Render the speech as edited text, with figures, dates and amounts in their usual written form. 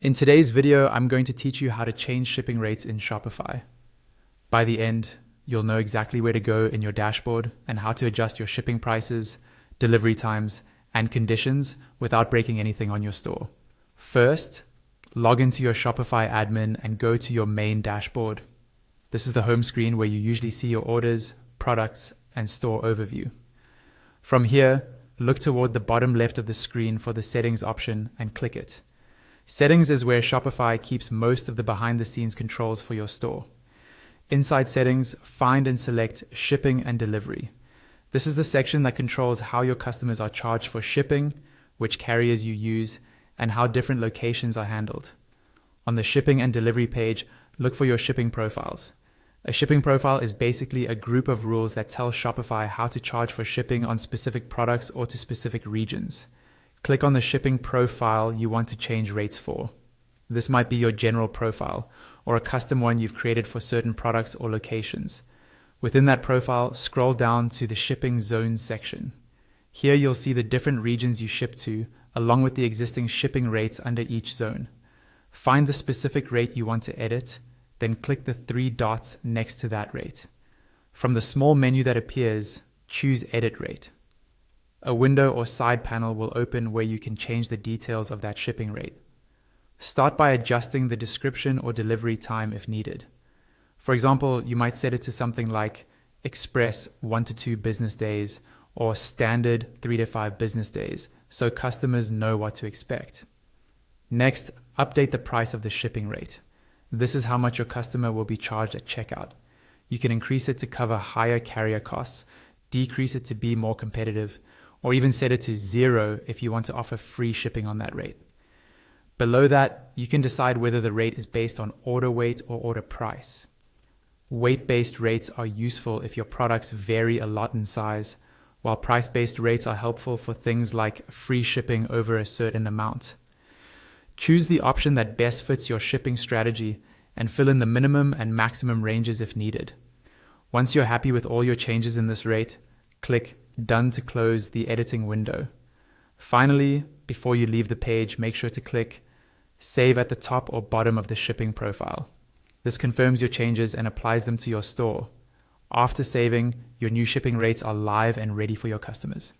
In today's video, I'm going to teach you how to change shipping rates in Shopify. By the end, you'll know exactly where to go in your dashboard and how to adjust your shipping prices, delivery times, and conditions without breaking anything on your store. First, log into your Shopify admin and go to your main dashboard. This is the home screen where you usually see your orders, products, and store overview. From here, look toward the bottom left of the screen for the settings option and click it. Settings is where Shopify keeps most of the behind-the-scenes controls for your store. Inside settings, find and select shipping and delivery. This is the section that controls how your customers are charged for shipping, which carriers you use, and how different locations are handled. On the shipping and delivery page, look for your shipping profiles. A shipping profile is basically a group of rules that tell Shopify how to charge for shipping on specific products or to specific regions. Click on the shipping profile you want to change rates for. This might be your general profile or a custom one you've created for certain products or locations. Within that profile, scroll down to the shipping zones section. Here you'll see the different regions you ship to, along with the existing shipping rates under each zone. Find the specific rate you want to edit, then click the three dots next to that rate. From the small menu that appears, choose Edit Rate. A window or side panel will open where you can change the details of that shipping rate. Start by adjusting the description or delivery time if needed. For example, you might set it to something like Express 1 to 2 business days or Standard 3 to 5 business days so customers know what to expect. Next, update the price of the shipping rate. This is how much your customer will be charged at checkout. You can increase it to cover higher carrier costs, decrease it to be more competitive, or even set it to 0 if you want to offer free shipping on that rate. Below that, you can decide whether the rate is based on order weight or order price. Weight-based rates are useful if your products vary a lot in size, while price-based rates are helpful for things like free shipping over a certain amount. Choose the option that best fits your shipping strategy and fill in the minimum and maximum ranges if needed. Once you're happy with all your changes in this rate, click Done to close the editing window. Finally, before you leave the page, make sure to click Save at the top or bottom of the shipping profile. This confirms your changes and applies them to your store. After saving, your new shipping rates are live and ready for your customers.